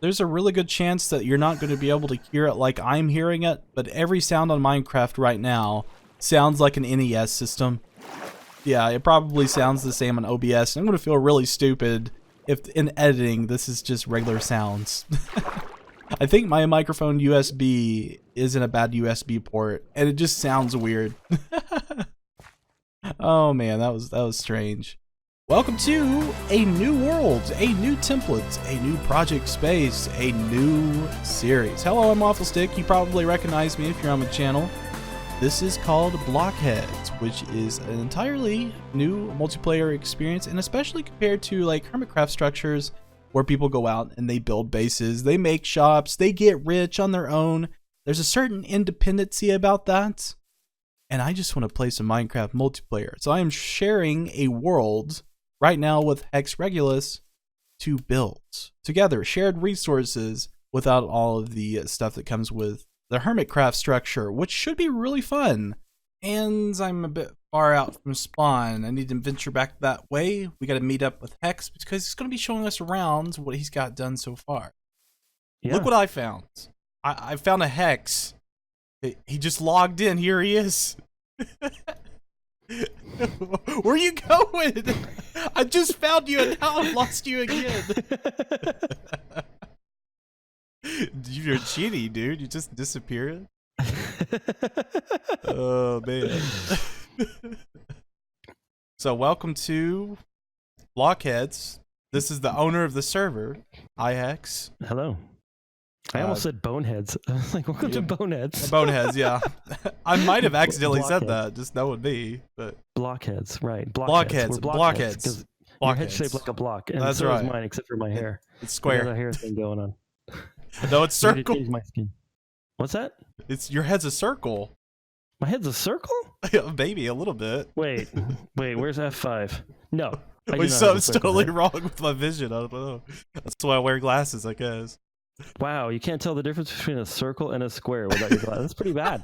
there's a really good chance that you're not going to be able to hear it like I'm hearing it, but every sound on Minecraft right now sounds like an NES system. Yeah, it probably sounds the same on OBS. I'm going to feel really stupid if in editing this is just regular sounds. I think my microphone USB isn't a bad USB port, and it just sounds weird. Oh man, that was strange. Welcome to a new world, a new template, a new project space, a new series. Hello, I'm WaffleStick. You probably recognize me if you're on the channel. This is called BlockHeads, which is an entirely new multiplayer experience, and especially compared to like Hermitcraft structures where people go out and they build bases, they make shops, they get rich on their own. There's a certain independency about that. And I just want to play some Minecraft multiplayer. So I am sharing a world right now with Hex Regulus to build together shared resources without all of the stuff that comes with the Hermitcraft structure, which should be really fun. And I'm a bit far out from spawn. I need to venture back that way. We got to meet up with Hex because he's going to be showing us around what he's got done so far. Yeah. Look what I found. I found a Hex. He just logged in. Here he is. Where are you going? I just found you and now I've lost you again. You're cheating, dude. You just disappeared. Oh man. So welcome to BlockHeads. This is the owner of the server. Hi Hex. Hello. I almost said Boneheads. I was like, welcome to Boneheads. Boneheads, yeah. I might have accidentally said that, just knowing me. But Blockheads, right. Blockheads. We're Blockheads. Because your head's shaped like a block. And that's so right. is mine, except for my hair. It's square. There's a hair thing going on. No, it's circle. I need to change my skin. What's that? It's your head's a circle. My head's a circle? Yeah, maybe a little bit. Wait, where's F5? No. Wait, something's totally wrong with my vision. I don't know. That's why I wear glasses, I guess. Wow, you can't tell the difference between a circle and a square without your glasses. That's pretty bad.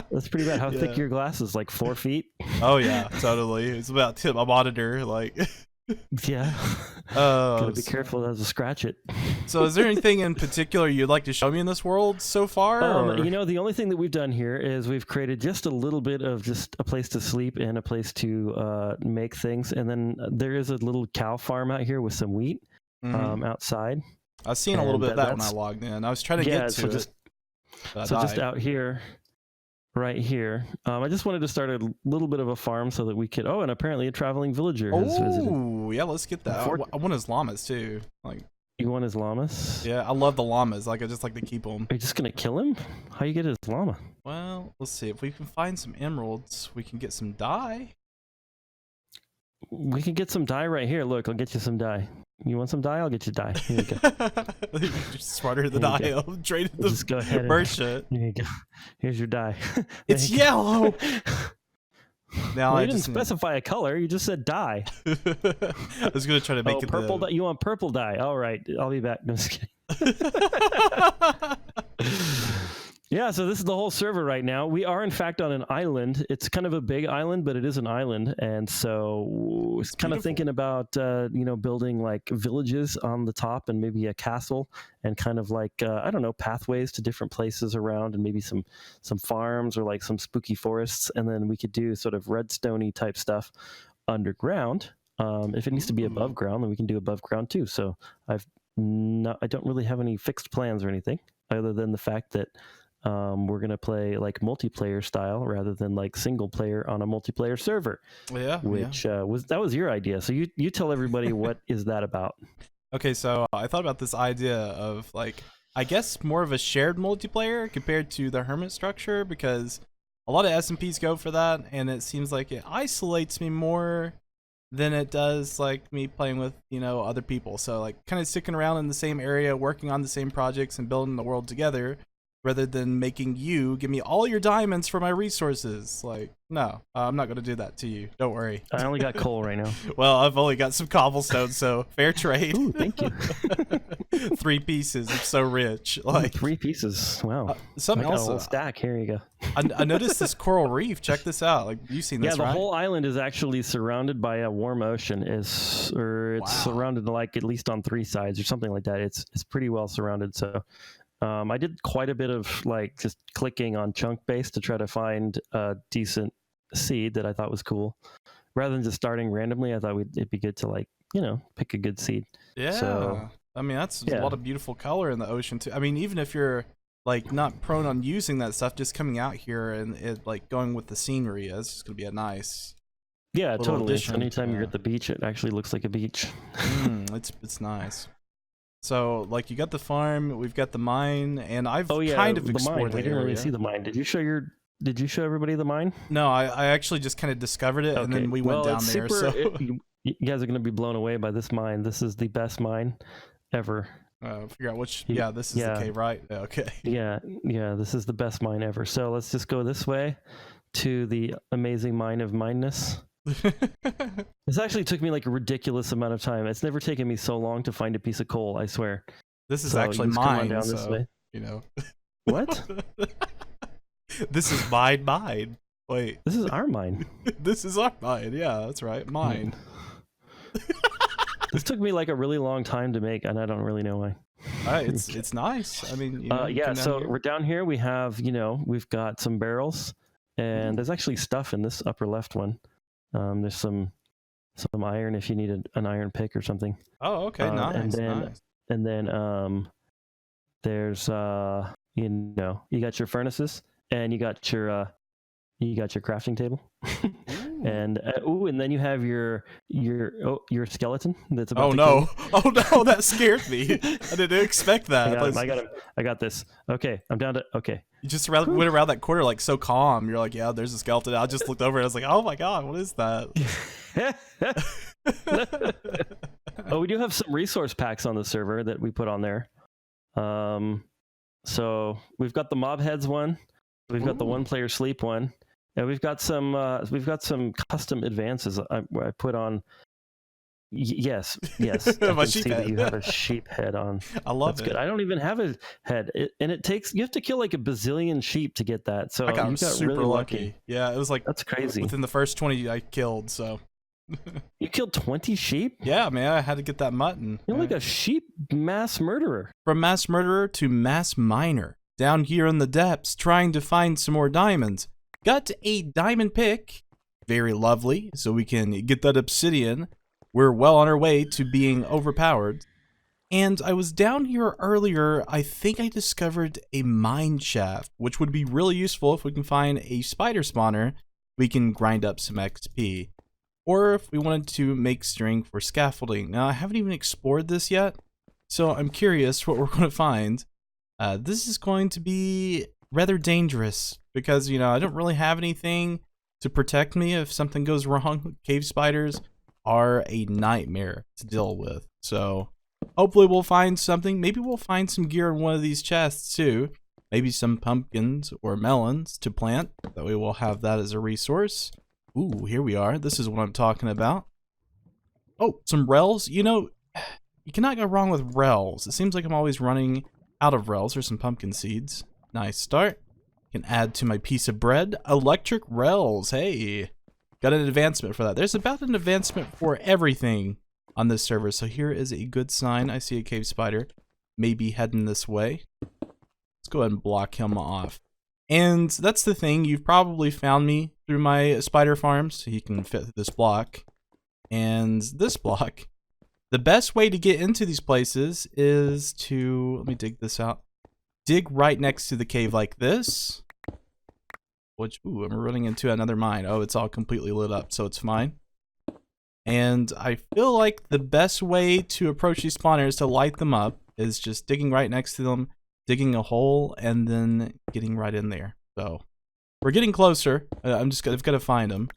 That's pretty bad. How thick are your glasses? Like 4 feet? Oh yeah, totally. It's about tip my monitor, like. Yeah. Gotta be careful not to scratch it. So is there anything in particular you'd like to show me in this world so far? You know, the only thing that we've done here is we've created just a little bit of just a place to sleep and a place to make things. And then there is a little cow farm out here with some wheat outside. I've seen a little bit of that when I logged in. I was trying to get to it. So just out here, right here. I just wanted to start a little bit of a farm so that we could. Oh, and apparently a traveling villager has visited. Oh, yeah, let's get that. I want his llamas too. Like, you want his llamas? Yeah, I love the llamas. Like, I just like to keep them. Are you just gonna kill him? How you get his llama? Well, let's see. If we can find some emeralds, we can get some dye. We can get some dye right here. Look, I'll get you some dye. You want some dye? I'll get you dye. Here you go. You're smarter than I am. Traded the just go ahead bird shit. Here you go. Here's your dye. It's yellow. Now I didn't specify a color. You just said dye. I was gonna try to make it purple. Dye. You want purple dye? All right, I'll be back. No, just kidding. Yeah, so this is the whole server right now. We are, in fact, on an island. It's kind of a big island, but it is an island. And so it's kind of thinking about, building like villages on the top and maybe a castle and kind of like, I don't know, pathways to different places around and maybe some farms or like some spooky forests. And then we could do sort of redstone-y type stuff underground. If it needs to be above ground, then we can do above ground too. So I don't really have any fixed plans or anything other than the fact that we're going to play like multiplayer style rather than like single player on a multiplayer server. Yeah. Which was your idea. So you tell everybody what is that about? Okay, so I thought about this idea of like, I guess more of a shared multiplayer compared to the hermit structure because a lot of SMPs go for that and it seems like it isolates me more than it does like me playing with, other people. So like kind of sticking around in the same area, working on the same projects and building the world together rather than making you give me all your diamonds for my resources. Like, no, I'm not going to do that to you. Don't worry. I only got coal right now. Well, I've only got some cobblestone, so fair trade. Ooh, thank you. 3 pieces. I'm so rich. Like 3 pieces. Wow. Something I got else. a whole stack. Here you go. I noticed this coral reef. Check this out. Like, you've seen this, yeah, the right? whole island is actually surrounded by a warm ocean. It's surrounded like at least on 3 sides or something like that. It's pretty well surrounded. So. I did quite a bit of like just clicking on chunk base to try to find a decent seed that I thought was cool. Rather than just starting randomly, I thought it'd be good to like, pick a good seed. Yeah. So, I mean, that's a lot of beautiful color in the ocean too. I mean, even if you're like not prone on using that stuff, just coming out here and it like going with the scenery, it's just gonna be a nice. Yeah, totally. So addition. anytime you're at the beach, it actually looks like a beach. It's nice. So, like, you got the farm, we've got the mine, and I've kind of the explored mine. the We didn't area. really see the mine. Did you show everybody the mine? No, I actually just kind of discovered it, and then we went down there. You guys are going to be blown away by this mine. This is the best mine ever. Figure out which. Yeah, this is the cave, right? Okay. Yeah, this is the best mine ever. So let's just go this way to the amazing mine of mineness. This actually took me like a ridiculous amount of time. It's never taken me so long to find a piece of coal, I swear. This is actually mine, down so, this way. What? This is mine. Wait. This is our mine. This is our mine. Yeah, that's right. Mine. This took me like a really long time to make, and I don't really know why. It's nice. I mean, so we're down here. We have, we've got some barrels, and there's actually stuff in this upper left one. There's some iron if you need an iron pick or something. Oh, okay, nice. And then there's you got your furnaces and you got your crafting table. and then you have your skeleton that's about Oh no, that scared me. I didn't expect that. I got this. Okay, I'm down to okay. You just went around that corner like so calm. You're like, yeah, there's a skeleton. I just looked over and I was like, oh my god, what is that? We do have some resource packs on the server that we put on there. So we've got the mob heads one, we've got the 1-player sleep one, and we've got some custom advances I put on. Yes. I can see that you have a sheep head on. I love That's good. I don't even have a head, and you have to kill like a bazillion sheep to get that. So I got you got super really lucky. Yeah, it was like that's crazy. Within the first 20 I killed, so. You killed 20 sheep? Yeah, man, I had to get that mutton. You're like a sheep mass murderer. From mass murderer to mass miner. Down here in the depths, trying to find some more diamonds. Got a diamond pick. Very lovely, so we can get that obsidian. We're well on our way to being overpowered. And I was down here earlier, I think I discovered a mine shaft, which would be really useful if we can find a spider spawner. We can grind up some XP. Or if we wanted to make string for scaffolding. Now, I haven't even explored this yet, so I'm curious what we're going to find. This is going to be rather dangerous, because, I don't really have anything to protect me if something goes wrong. Cave spiders are a nightmare to deal with. So hopefully we'll find something. Maybe we'll find some gear in one of these chests too. Maybe some pumpkins or melons to plant. That way we'll have that as a resource. Ooh, here we are. This is what I'm talking about. Oh, some rails. You cannot go wrong with rails. It seems like I'm always running out of rails. There's some pumpkin seeds. Nice start. Can add to my piece of bread. Electric rails. Hey. Got an advancement for that. There's about an advancement for everything on this server. So here is a good sign. I see a cave spider. Maybe heading this way. Let's go ahead and block him off. And that's the thing. You've probably found me through my spider farms. He can fit this block. And this block. The best way to get into these places is to... Let me dig this out. Dig right next to the cave like this. Which, ooh, I'm running into another mine. Oh, it's all completely lit up, so it's fine. And I feel like the best way to approach these spawners to light them up is just digging right next to them, digging a hole, and then getting right in there. So we're getting closer. I've got to find them.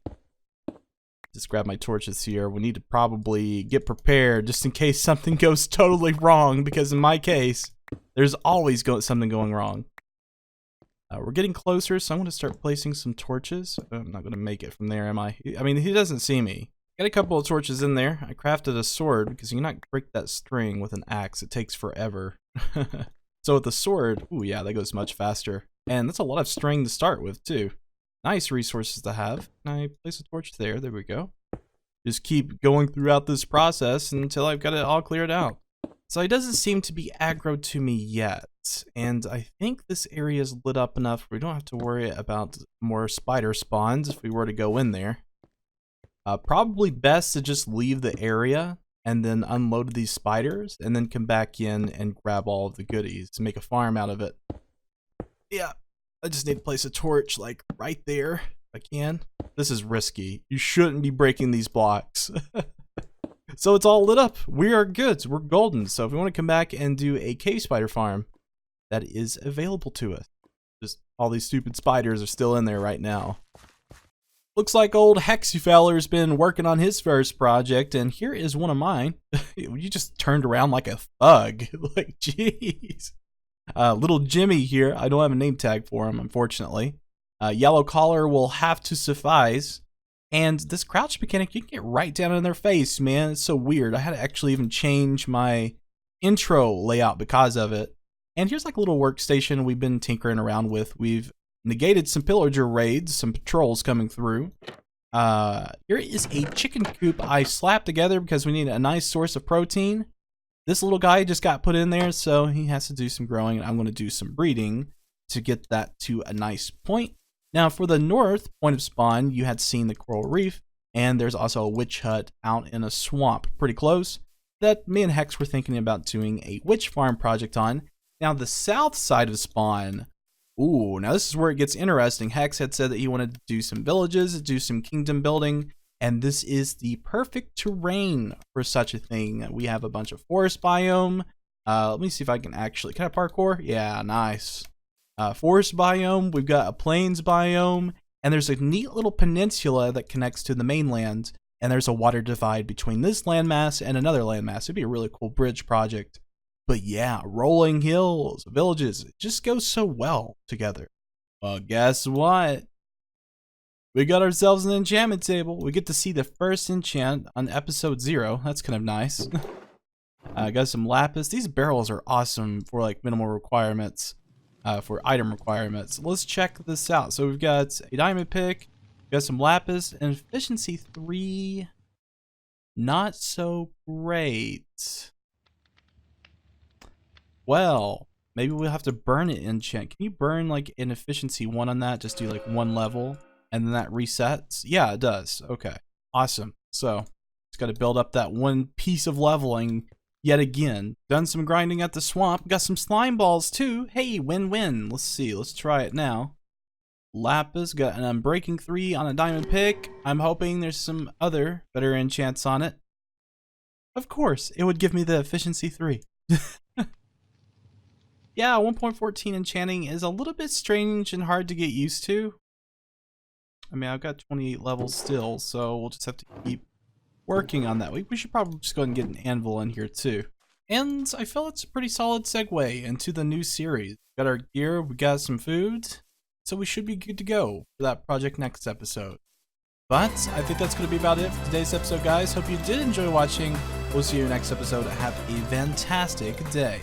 Just grab my torches here. We need to probably get prepared just in case something goes totally wrong, because in my case, there's always something going wrong. We're getting closer, so I'm going to start placing some torches. I'm not going to make it from there, am I? I mean, he doesn't see me. Got a couple of torches in there. I crafted a sword because you cannot break that string with an axe. It takes forever. So with the sword, ooh yeah, that goes much faster. And that's a lot of string to start with too. Nice resources to have. Can I place a torch there? There we go. Just keep going throughout this process until I've got it all cleared out. So he doesn't seem to be aggro to me yet. And I think this area is lit up enough we don't have to worry about more spider spawns if we were to go in there. Probably best to just leave the area and then unload these spiders and then come back in and grab all of the goodies to make a farm out of it. Yeah, I just need to place a torch like right there if I can. This is risky. You shouldn't be breaking these blocks. So it's all lit up. We are good. We're golden. So if we want to come back and do a cave spider farm, that is available to us. Just all these stupid spiders are still in there right now. Looks like old Hexyfeller's been working on his first project, and here is one of mine. You just turned around like a thug. Like, jeez. Little Jimmy here. I don't have a name tag for him, unfortunately. Yellow collar will have to suffice. And this crouch mechanic, you can get right down in their face, man. It's so weird. I had to actually even change my intro layout because of it. And here's like a little workstation we've been tinkering around with. We've negated some pillager raids, some patrols coming through. Here is a chicken coop I slapped together because we need a nice source of protein. This little guy just got put in there, so he has to do some growing, and I'm going to do some breeding to get that to a nice point. Now, for the north point of spawn, you had seen the coral reef, and there's also a witch hut out in a swamp pretty close that me and Hex were thinking about doing a witch farm project on. Now, the south side of spawn, ooh, now this is where it gets interesting. Hex had said that he wanted to do some villages, do some kingdom building, and this is the perfect terrain for such a thing. We have a bunch of forest biome. Let me see if I can I parkour? Yeah, nice. Forest biome, we've got a plains biome, and there's a neat little peninsula that connects to the mainland, and there's a water divide between this landmass and another landmass. It'd be a really cool bridge project. But yeah, rolling hills, villages, it just goes so well together. Well, guess what? We got ourselves an enchantment table. We get to see the first enchant on episode 0. That's kind of nice. Got some lapis. These barrels are awesome for like minimal requirements. For item requirements. Let's check this out. So we've got a diamond pick, we've got some lapis, and efficiency 3, not so great. Well, maybe we'll have to burn it enchant. Can you burn like an efficiency 1 on that? Just do like 1 level, and then that resets? Yeah, it does. Okay, awesome. So just got to build up that 1 piece of leveling. Yet again, done some grinding at the swamp. Got some slime balls too. Hey, win-win. Let's see. Let's try it now. Lapis, got an Unbreaking 3 on a diamond pick. I'm hoping there's some other better enchants on it. Of course, it would give me the efficiency 3. Yeah, 1.14 enchanting is a little bit strange and hard to get used to. I mean, I've got 28 levels still, so we'll just have to keep working on that. We should probably just go ahead and get an anvil in here too. And I feel it's a pretty solid segue into the new series. We got our gear, we got some food, so we should be good to go for that project next episode. But I think that's going to be about it for today's episode, guys. Hope you did enjoy watching. We'll see you next episode. Have a fantastic day.